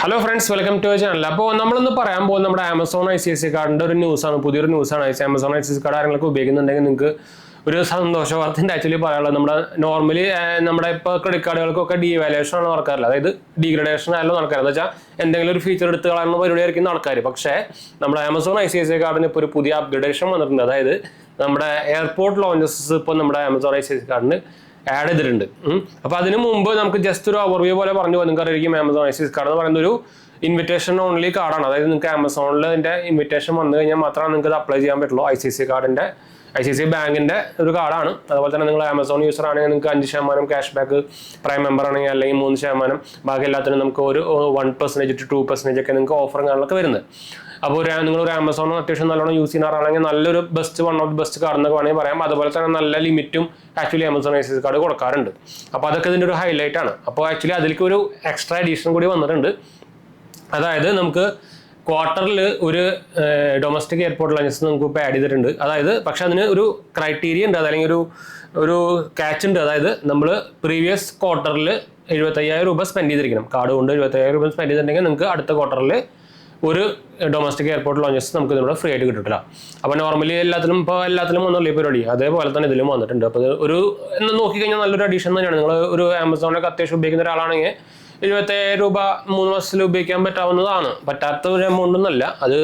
Hello friends, welcome to channel. അപ്പോൾ നമ്മളിന്ന് പറയാൻ പോകുന്നത് നമ്മുടെ ആമസോൺ ICICI കാർഡിൻ്റെ ഒരു ന്യൂസാണ്, പുതിയൊരു ന്യൂസാണ്. ആമസോൺ ICICI കാർഡ് ആരെങ്കിലും ഉപയോഗിക്കുന്നുണ്ടെങ്കിൽ നിങ്ങൾക്ക് ഒരു സന്തോഷ വാർത്തൻ്റെ ആക്ച്വലി പറയാനുള്ളത്. നമ്മുടെ നോർമലി നമ്മുടെ ഇപ്പോൾ ക്രെഡിറ്റ് കാർഡുകൾക്കൊക്കെ ഡീവാലുവേഷൻ ആണ് നടക്കാറില്ല, അതായത് ഡീഗ്രഡേഷൻ ആയാലും നടക്കാറ്. എന്ന് വെച്ചാൽ എന്തെങ്കിലും ഒരു ഫീച്ചർ എടുത്ത് കളയുന്ന പരിപാടിയായിരിക്കും നടക്കാറ്. പക്ഷേ നമ്മുടെ ആമസോൺ ICICI കാർഡിന് ഇപ്പോൾ ഒരു പുതിയ അപ്ഗ്രഡേഷൻ വന്നിട്ടുണ്ട്. അതായത് നമ്മുടെ എയർപോർട്ട് ലോഞ്ചസ് ഇപ്പോൾ നമ്മുടെ ആമസോൺ ICICI കാർഡിന് ആഡ് ചെയ്തിട്ടുണ്ട്. അപ്പോൾ അതിന് മുമ്പ് നമുക്ക് ജസ്റ്റ് ഒരു ഓവർവ്യൂ പോലെ പറഞ്ഞു നിങ്ങൾക്ക് അറിയാം. ആമസോൺ ICICI കാർഡ് എന്ന് പറയുന്ന ഒരു ഇൻവിറ്റേഷൻ ഓൺലി കാർഡാണ്. അതായത് നിങ്ങൾക്ക് ആമസോണിൽ അതിൻ്റെ ഇൻവിറ്റേഷൻ വന്നു കഴിഞ്ഞാൽ മാത്രമേ നിങ്ങൾക്ക് ഇത് അപ്ലൈ ചെയ്യാൻ പറ്റുള്ളൂ. ICICI ബാങ്കിൻ്റെ ഒരു കാർഡാണ്. അതുപോലെ തന്നെ നിങ്ങൾ ആമസോൺ യൂസർ ആണെങ്കിൽ നിങ്ങൾക്ക് 5% ക്യാഷ് ബാക്ക്, പ്രൈം മെമ്പർ ആണെങ്കിൽ അല്ലെങ്കിൽ 3%, ബാക്കി എല്ലാത്തിനും നമുക്ക് ഒരു 1% to 2% ഒക്കെ നിങ്ങൾക്ക് ഓഫറും കാര്യങ്ങളൊക്കെ വരുന്നത്. അപ്പോൾ നിങ്ങളൊരു ആമസോൺ അത്യാവശ്യം നല്ലോണം യൂസ് ചെയ്യുന്ന ആളാണെങ്കിൽ നല്ലൊരു one of the best card എന്നൊക്കെ വേണമെങ്കിൽ പറയാം. അതുപോലെ തന്നെ നല്ല ലിമിറ്റും ആക്ച്വലി ആമസോൺ ICICI കാർഡ് കൊടുക്കാറുണ്ട്. അപ്പോൾ അതൊക്കെ ഇതിൻ്റെ ഒരു ഹൈലൈറ്റ് ആണ്. അപ്പോൾ ആക്ച്വലി അതിലേക്ക് ഒരു എക്സ്ട്രാ എഡീഷൻ കൂടി വന്നിട്ടുണ്ട്. അതായത് നമുക്ക് ക്വാർട്ടറിൽ ഒരു ഡൊമസ്റ്റിക് എയർപോർട്ട് ലഞ്ചസ് നമുക്ക് ഇപ്പോൾ ആഡ് ചെയ്തിട്ടുണ്ട്. അതായത് പക്ഷെ അതിന് ഒരു ക്രൈറ്റീരിയ ഉണ്ട്, അല്ലെങ്കിൽ ഒരു ക്യാച്ച് ഉണ്ട്. അതായത് നമ്മൾ പ്രീവിയസ് ക്വാർട്ടറിൽ 75,000 രൂപ സ്പെൻഡ് ചെയ്തിരിക്കണം. കാർഡ് കൊണ്ട് 75,000 രൂപ സ്പെൻഡ് ചെയ്തിട്ടുണ്ടെങ്കിൽ നിങ്ങൾക്ക് അടുത്ത ക്വാർട്ടറിൽ ഒരു ഡൊമസ്റ്റിക് എയർപോർട്ട് ലോഞ്ചസ് നമുക്ക് ഇതിലൂടെ ഫ്രീ ആയിട്ട് കിട്ടില്ല. അപ്പോൾ നോർമലി എല്ലാത്തിലും ഒന്നുമില്ല ഈ പരിപാടി, അതേപോലെ തന്നെ ഇതിലും വന്നിട്ടുണ്ട്. അപ്പോൾ ഒരു എന്ന് നോക്കിക്കഴിഞ്ഞാൽ നല്ലൊരു അഡീഷൻ തന്നെയാണ്. നിങ്ങൾ ഒരു ആമസോണിലൊക്കെ അത്യാവശ്യം ഉപയോഗിക്കുന്ന ഒരാളാണെങ്കിൽ 75,000 രൂപ 3 മാസത്തിൽ ഉപയോഗിക്കാൻ പറ്റാവുന്നതാണ്. പറ്റാത്ത ഒരു എമൗണ്ട് ഒന്നുമല്ല. അത്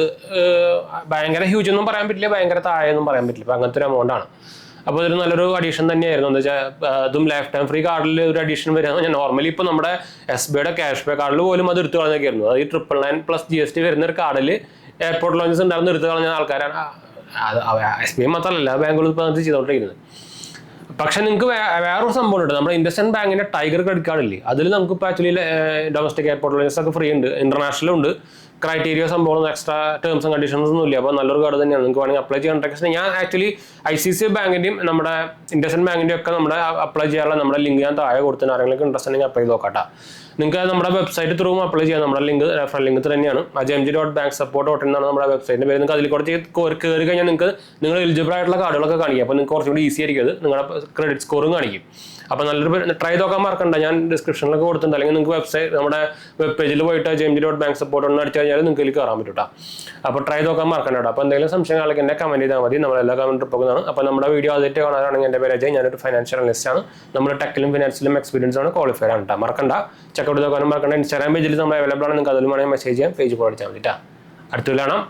ഭയങ്കര ഹ്യൂജ് ഒന്നും പറയാൻ പറ്റില്ല, ഭയങ്കര താഴെയൊന്നും പറയാൻ പറ്റില്ല. അപ്പോൾ അങ്ങനത്തെ ഒരു എമൗണ്ടാണ്. അപ്പോൾ ഇതൊരു നല്ലൊരു അഡീഷൻ തന്നെയായിരുന്നു. എന്താ വെച്ചാൽ അതും ലൈഫ് ടൈം ഫ്രീ കാർഡിൽ ഒരു അഡീഷൻ വരിക. ഞാൻ നോർമലി ഇപ്പോൾ നമ്മുടെ SBIയുടെ ക്യാഷ് ബാക്ക് കാർഡിൽ പോലും അത് എടുത്തു കളഞ്ഞൊക്കെയായിരുന്നു. അത് ഈ 999+ GST വരുന്ന ഒരു കാർഡിൽ എയർപോർട്ട് ലോഞ്ചസ് ഉണ്ടായിരുന്നു എടുത്തു കളഞ്ഞ ആൾക്കാരാണ്. SBI മാത്രമല്ല, ബാങ്കുകൾ ഇപ്പോൾ അത് ചെയ്തുകൊണ്ടിരിക്കുന്നത്. പക്ഷെ നിങ്ങൾക്ക് വേറൊരു സംഭവം ഉണ്ട്. നമ്മുടെ ഇൻഡസ്ഇൻഡ് ബാങ്കിന്റെ ടൈഗർ ക്രെഡിറ്റ് കാർഡ് ഇല്ലേ, അതിൽ നമുക്ക് ഇപ്പോൾ ആക്ച്വലി ഡൊമസ്റ്റിക് എയർപോർട്ട് ലോഞ്ചസ് ഒക്കെ ഫ്രീ ഉണ്ട്, ഇന്റർനാഷണലും ഉണ്ട്. ക്രൈറ്റീരിയ സംഭവം എക്സ്ട്രാ ടേംസ് ആൻഡ് കണ്ടീഷൻസ് ഒന്നും ഇല്ല. അപ്പോൾ നല്ലൊരു കാർഡ് തന്നെയാണ്. നിങ്ങൾക്ക് വേണമെങ്കിൽ അപ്ലൈ ചെയ്യാൻ. ഞാൻ ആക്ച്വലി ICICI ബാങ്കിന്റെയും നമ്മുടെ ഇൻഡസ്ഇൻഡ് ബാങ്കിന്റെയും ഒക്കെ നമ്മുടെ അപ്ലൈ ചെയ്യാനുള്ള നമ്മുടെ ലിങ്ക് ഞാൻ താഴെ കൊടുത്തിന് ആരെങ്കിലും ഇൻട്രസ്റ്റ് ഉണ്ടെങ്കിൽ അപ്ലൈ ചെയ്ത് നോക്കട്ടെ. നിങ്ങൾക്ക് നമ്മുടെ വെബ്സൈറ്റ് ത്രൂ അപ്ലൈ ചെയ്യാം. നമ്മുടെ റെഫറൽ ലിങ്ക് തന്നെയാണ് ajmg.banksupport.in എന്നാണ് നമ്മുടെ വെബ്സൈറ്റിന്റെ പേര്. നിങ്ങൾക്ക് അതിൽ കുറച്ച് കയറി കഴിഞ്ഞാൽ നിങ്ങൾ എലിജിബിൾ ആയിട്ടുള്ള കാർഡുകളൊക്കെ കാണിക്കും. അപ്പോൾ നിങ്ങൾക്ക് കുറച്ചുകൂടി ഈസി ആയിരിക്കും. അത് നിങ്ങളുടെ ക്രെഡിറ്റ് സ്കോറും കാണിക്കും. അപ്പോൾ നല്ലൊരു ട്രൈ നോക്കാൻ മറക്കണ്ട. ഞാൻ ഡിസ്ക്രിപ്ഷനിലൊക്കെ കൊടുത്തിട്ടുണ്ട്. അല്ലെങ്കിൽ നിങ്ങൾക്ക് വെബ്സൈറ്റ് നമ്മുടെ വെബ് പേജിൽ പോയിട്ട് ajmg.banksupport.in അടിച്ചു കഴിഞ്ഞാൽ നിങ്ങൾക്ക് ഇതിൽ കയറാൻ പറ്റും കേട്ടോ. അപ്പോൾ ട്രൈ നോക്കാൻ മറക്കണ്ട കേട്ടോ. അപ്പോൾ എന്തെങ്കിലും സംശയങ്ങളൊക്കെ എന്നെ കമന്റ് ചെയ്താൽ മതി. നമ്മളെല്ലാ കമന്റ് പോകുന്നതാണ്. അപ്പോൾ നമ്മുടെ വീഡിയോ ആദ്യമായിട്ട് കാണാനാണെങ്കിൽ എൻ്റെ പേര് അജയ്. ഞാനൊരു ഫൈനാൻഷ്യൽ അനലിസ്റ്റ് ആണ്. നമ്മുടെ ടെക്കിലും ഫിനാൻസിലും എക്സ്പീരിയൻസ് ആണ്, ക്വാളിഫൈഡ് ആണ് കേട്ടോ. മറക്കണ്ട, ചെക്കൗട്ട് നോക്കാനും മറക്കണ്ട. ഇൻസ്റ്റാഗ്രാം പേജിൽ നമ്മൾ അവൈലബിൾ ആണ്. നിങ്ങൾക്ക് അതിലും വേണമെങ്കിൽ മെസ്സേജ് ചെയ്യാം, പേജ് പോയി അടിച്ചാൽ മതി കേട്ടോ. അടുത്ത് കാണാം.